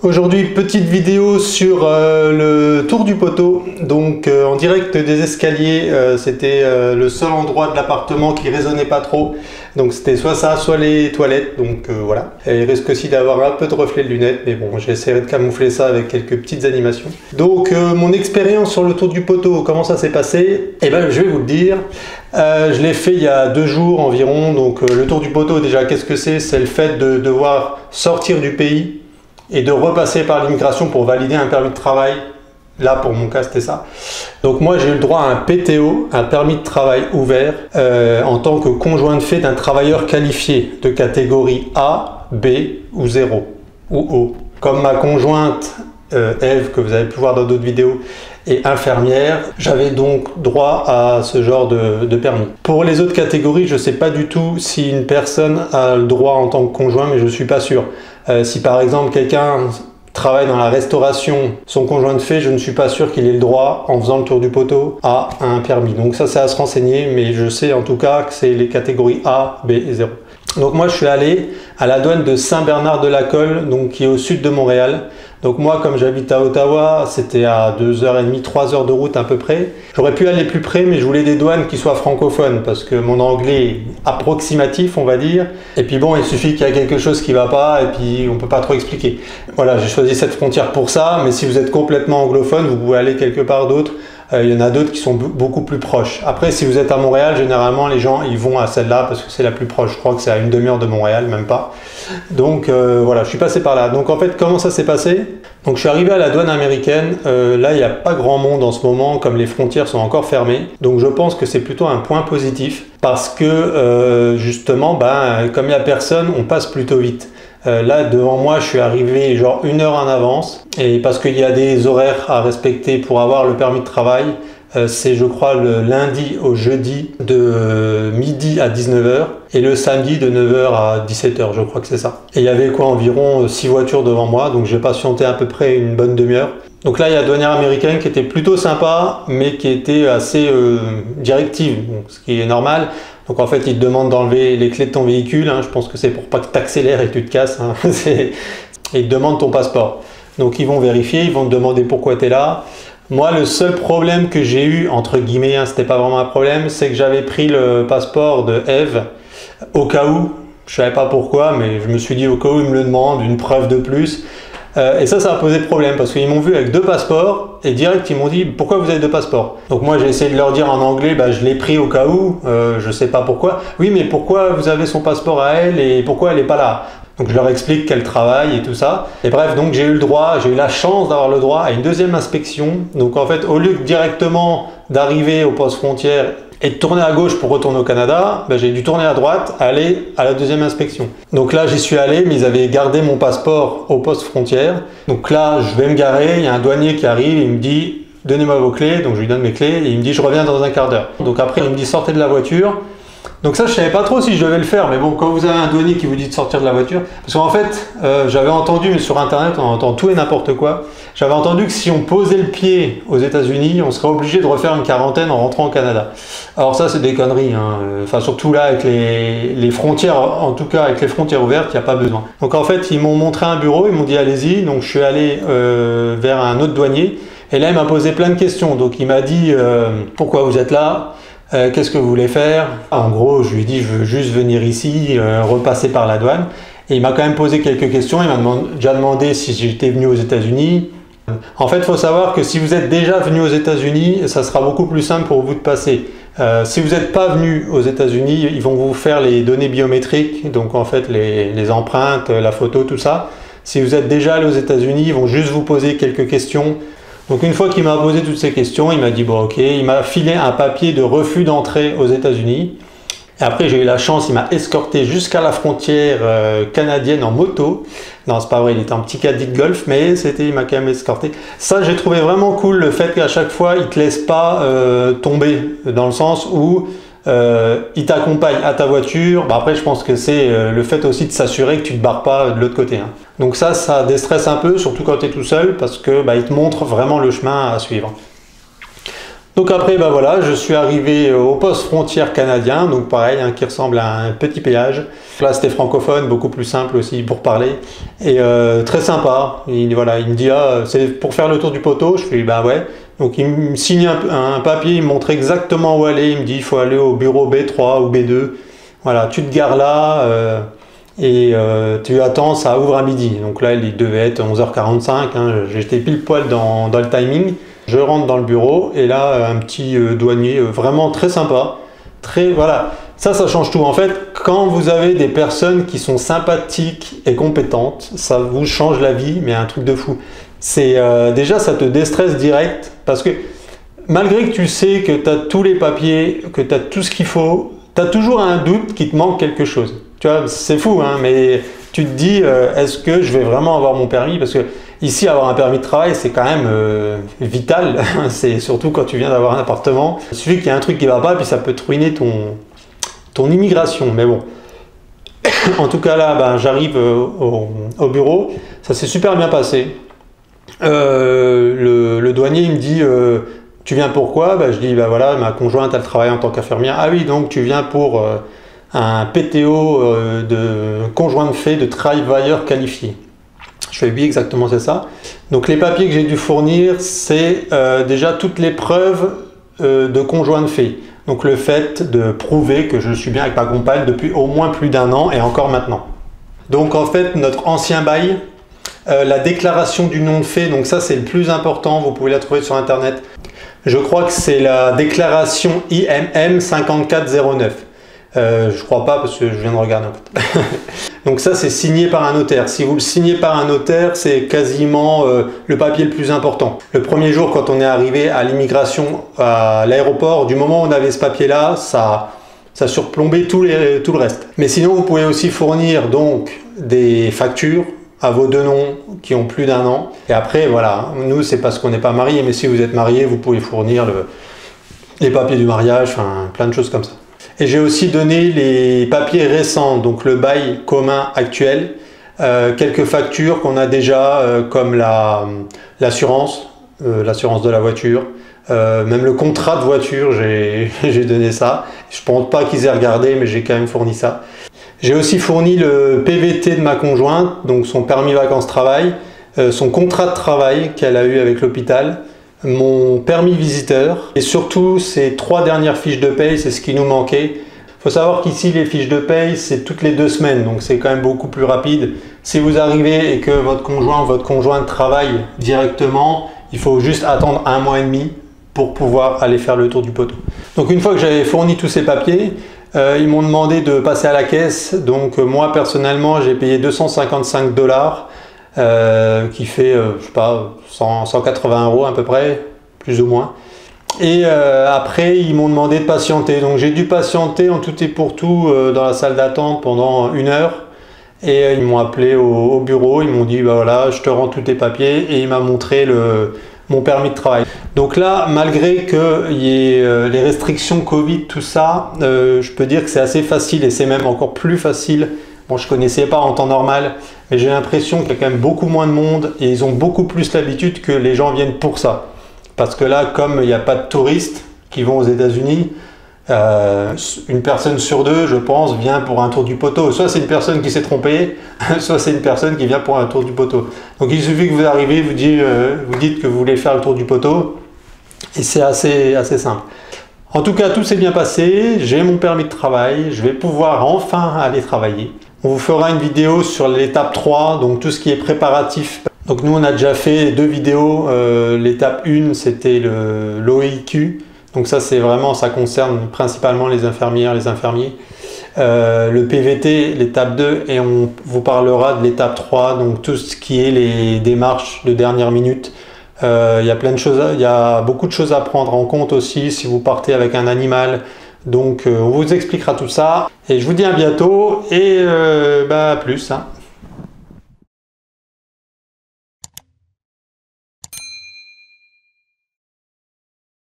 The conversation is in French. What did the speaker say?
Aujourd'hui, petite vidéo sur le tour du poteau, donc en direct des escaliers. C'était le seul endroit de l'appartement qui résonnait pas trop, donc c'était soit ça, soit les toilettes, donc voilà. Et il risque aussi d'avoir un peu de reflet de lunettes, mais bon, j'essaierai de camoufler ça avec quelques petites animations. Donc mon expérience sur le tour du poteau, comment ça s'est passé? Eh ben, je vais vous le dire. Je l'ai fait il y a 2 jours environ. Donc le tour du poteau, déjà, qu'est-ce que c'est? C'est le fait de devoir sortir du pays et de repasser par l'immigration pour valider un permis de travail. Là, pour mon cas, c'était ça. Donc moi, j'ai eu le droit à un PTO, un permis de travail ouvert, en tant que conjoint de fait d'un travailleur qualifié de catégorie A, B ou 0 ou O. Comme ma conjointe Eve, que vous avez pu voir dans d'autres vidéos, et infirmière, j'avais donc droit à ce genre de permis. Pour les autres catégories, je ne sais pas du tout si une personne a le droit en tant que conjoint, mais je ne suis pas sûr. Si par exemple quelqu'un travaille dans la restauration, son conjoint de fait, je ne suis pas sûr qu'il ait le droit, en faisant le tour du poteau, à un permis. Donc ça, c'est à se renseigner, mais je sais en tout cas que c'est les catégories A, B et 0. Donc moi, je suis allé à la douane de Saint-Bernard-de-la-Colle, donc qui est au sud de Montréal. Donc moi, comme j'habite à Ottawa, c'était à 2h30, 3h de route à peu près. J'aurais pu aller plus près, mais je voulais des douanes qui soient francophones, parce que mon anglais est approximatif, on va dire. Et puis bon, il suffit qu'il y a quelque chose qui ne va pas, et puis on ne peut pas trop expliquer. Voilà, j'ai choisi cette frontière pour ça, mais si vous êtes complètement anglophone, vous pouvez aller quelque part d'autre. Il y en a d'autres qui sont beaucoup plus proches. Après, si vous êtes à Montréal, généralement, les gens ils vont à celle-là parce que c'est la plus proche. Je crois que c'est à 1 demi-heure de Montréal, même pas. Donc voilà, je suis passé par là. Donc en fait, comment ça s'est passé? Donc je suis arrivé à la douane américaine. Là, il n'y a pas grand monde en ce moment, comme les frontières sont encore fermées. Donc je pense que c'est plutôt un point positif parce que justement, comme il n'y a personne, on passe plutôt vite. Là, devant moi, je suis arrivé genre 1 heure en avance, et parce qu'il y a des horaires à respecter pour avoir le permis de travail. C'est, je crois, le lundi au jeudi de midi à 19h et le samedi de 9h à 17h, je crois que c'est ça. Et il y avait quoi, environ 6 voitures devant moi, donc j'ai patienté à peu près une bonne demi-heure. Donc là, il y a la douanière américaine qui était plutôt sympa, mais qui était assez directive, donc, ce qui est normal. Donc en fait, ils te demandent d'enlever les clés de ton véhicule, hein. Je pense que c'est pour pas que tu accélères et que tu te casses, hein. Et ils te demandent ton passeport. Donc ils vont vérifier, ils vont te demander pourquoi tu es là. Moi, le seul problème que j'ai eu, entre guillemets, hein, c'était pas vraiment un problème, c'est que j'avais pris le passeport de Eve au cas où. Je savais pas pourquoi, mais je me suis dit au cas où ils me le demandent, une preuve de plus. Et ça a posé problème parce qu'ils m'ont vu avec 2 passeports et direct ils m'ont dit pourquoi vous avez 2 passeports. Donc moi j'ai essayé de leur dire en anglais, je l'ai pris au cas où, je sais pas pourquoi. Oui, mais pourquoi vous avez son passeport à elle et pourquoi elle est pas là? Donc je leur explique qu'elle travaille et tout ça. Et bref, donc j'ai eu le droit, j'ai eu la chance d'avoir le droit à une 2e inspection. Donc en fait, au lieu que directement d'arriver au poste frontière et de tourner à gauche pour retourner au Canada, j'ai dû tourner à droite, aller à la 2e inspection. Donc là, j'y suis allé, mais ils avaient gardé mon passeport au poste frontière. Donc là, je vais me garer, il y a un douanier qui arrive, il me dit « Donnez-moi vos clés », donc je lui donne mes clés, et il me dit « Je reviens dans un quart d'heure ». Donc après, il me dit « Sortez de la voiture ». Donc ça, je savais pas trop si je devais le faire, mais bon, quand vous avez un douanier qui vous dit de sortir de la voiture, parce qu'en fait, j'avais entendu, mais sur internet, on entend tout et n'importe quoi, j'avais entendu que si on posait le pied aux États-Unis, on serait obligé de refaire une quarantaine en rentrant au Canada. Alors ça, c'est des conneries, hein. Enfin surtout là, avec les frontières, en tout cas avec les frontières ouvertes, il n'y a pas besoin. Donc en fait, ils m'ont montré un bureau, ils m'ont dit allez-y, donc je suis allé vers un autre douanier, et là, il m'a posé plein de questions. Donc il m'a dit pourquoi vous êtes là? Qu'est-ce que vous voulez faire? En gros, je lui ai dit, je veux juste venir ici, repasser par la douane. Et il m'a quand même posé quelques questions. Il m'a déjà demandé si j'étais venu aux États-Unis. En fait, il faut savoir que si vous êtes déjà venu aux États-Unis, ça sera beaucoup plus simple pour vous de passer. Si vous n'êtes pas venu aux États-Unis, ils vont vous faire les données biométriques, donc en fait les empreintes, la photo, tout ça. Si vous êtes déjà allé aux États-Unis, ils vont juste vous poser quelques questions. Donc une fois qu'il m'a posé toutes ces questions, il m'a dit bon ok, il m'a filé un papier de refus d'entrée aux États-Unis. Et après j'ai eu la chance, il m'a escorté jusqu'à la frontière canadienne en moto. Non, c'est pas vrai, il était en petit caddie de golf, mais il m'a quand même escorté. Ça, j'ai trouvé vraiment cool le fait qu'à chaque fois, il te laisse pas tomber, dans le sens où il t'accompagne à ta voiture. Après, je pense que c'est le fait aussi de s'assurer que tu ne te barres pas de l'autre côté, hein. Donc ça déstresse un peu, surtout quand tu es tout seul, parce que il te montre vraiment le chemin à suivre. Donc après, bah voilà, je suis arrivé au poste frontière canadien, donc pareil, hein, qui ressemble à un petit péage. Là, c'était francophone, beaucoup plus simple aussi pour parler, et très sympa. Voilà, il me dit, ah, c'est pour faire le tour du poteau. Je fais, bah ouais. Donc il me signe un papier, il me montre exactement où aller. Il me dit, il faut aller au bureau B3 ou B2. Voilà, tu te gares là, et tu attends, ça ouvre à midi. Donc là, il devait être 11h45, hein, j'étais pile poil dans le timing. Je rentre dans le bureau et là, un petit douanier vraiment très sympa. Voilà, ça change tout. En fait, quand vous avez des personnes qui sont sympathiques et compétentes, ça vous change la vie, mais un truc de fou. Déjà, ça te déstresse direct parce que malgré que tu sais que tu as tous les papiers, que tu as tout ce qu'il faut, tu as toujours un doute qu'il te manque quelque chose. Tu vois, c'est fou, hein, mais tu te dis, est-ce que je vais vraiment avoir mon permis? Parce que ici, avoir un permis de travail, c'est quand même vital. C'est surtout quand tu viens d'avoir un appartement. Il suffit qu'il y ait un truc qui ne va pas, puis ça peut te ruiner ton immigration. Mais bon, en tout cas là, ben, j'arrive au bureau. Ça s'est super bien passé. Le douanier, il me dit, tu viens pourquoi? Ben, je dis, ben voilà, ma conjointe, elle travaille en tant qu'infirmière. Ah oui, donc tu viens pour un PTO de conjoint de fait de travailleur qualifié. Je fais oui, exactement, c'est ça. Donc les papiers que j'ai dû fournir, c'est déjà toutes les preuves de conjoint de fait. Donc le fait de prouver que je suis bien avec ma compagne depuis au moins plus d'1 an et encore maintenant. Donc en fait, notre ancien bail, la déclaration du nom de fait, donc ça c'est le plus important, vous pouvez la trouver sur internet. Je crois que c'est la déclaration IMM 5409. Je crois pas parce que je viens de regarder en fait. Donc ça c'est signé par un notaire. Si vous le signez par un notaire, c'est quasiment le papier le plus important. Le premier jour quand on est arrivé à l'immigration à l'aéroport, du moment où on avait ce papier là, ça surplombait tout le reste. Mais sinon vous pouvez aussi fournir donc des factures à vos 2 noms qui ont plus d'1 an. Et après voilà, nous c'est parce qu'on n'est pas mariés, mais si vous êtes mariés, vous pouvez fournir les papiers du mariage, enfin plein de choses comme ça. Et j'ai aussi donné les papiers récents, donc le bail commun actuel, quelques factures qu'on a déjà, comme l'assurance de la voiture, même le contrat de voiture, j'ai donné ça. Je ne pense pas qu'ils aient regardé, mais j'ai quand même fourni ça. J'ai aussi fourni le PVT de ma conjointe, donc son permis vacances-travail, son contrat de travail qu'elle a eu avec l'hôpital, mon permis visiteur et surtout ces 3 dernières fiches de paye, c'est ce qui nous manquait. Il faut savoir qu'ici les fiches de paye c'est toutes les 2 semaines, donc c'est quand même beaucoup plus rapide. Si vous arrivez et que votre conjoint ou votre conjointe travaille directement, il faut juste attendre 1 mois et demi pour pouvoir aller faire le tour du poteau. Donc une fois que j'avais fourni tous ces papiers, ils m'ont demandé de passer à la caisse. Donc moi personnellement j'ai payé 255 $, qui fait, je sais pas, 180 € à peu près, plus ou moins. Et après, ils m'ont demandé de patienter. Donc j'ai dû patienter en tout et pour tout dans la salle d'attente pendant 1 heure. Et ils m'ont appelé au bureau, ils m'ont dit, bah voilà, je te rends tous tes papiers. Et il m'a montré mon permis de travail. Donc là, malgré qu'il y ait les restrictions Covid, tout ça, je peux dire que c'est assez facile et c'est même encore plus facile. Bon, je ne connaissais pas en temps normal, mais j'ai l'impression qu'il y a quand même beaucoup moins de monde et ils ont beaucoup plus l'habitude que les gens viennent pour ça. Parce que là, comme il n'y a pas de touristes qui vont aux États-Unis, une personne sur 2, je pense, vient pour un tour du poteau. Soit c'est une personne qui s'est trompée, soit c'est une personne qui vient pour un tour du poteau. Donc il suffit que vous arrivez, vous dites que vous voulez faire le tour du poteau et c'est assez simple. En tout cas, tout s'est bien passé, j'ai mon permis de travail, je vais pouvoir enfin aller travailler. On vous fera une vidéo sur l'étape 3, donc tout ce qui est préparatif. Donc nous on a déjà fait 2 vidéos, l'étape 1 c'était l'OIQ, donc ça c'est vraiment, ça concerne principalement les infirmières, les infirmiers. Le PVT, l'étape 2, et on vous parlera de l'étape 3, donc tout ce qui est les démarches de dernière minute. Il y a plein de choses, il y a beaucoup de choses à prendre en compte aussi si vous partez avec un animal. Donc on vous expliquera tout ça et je vous dis à bientôt et à plus.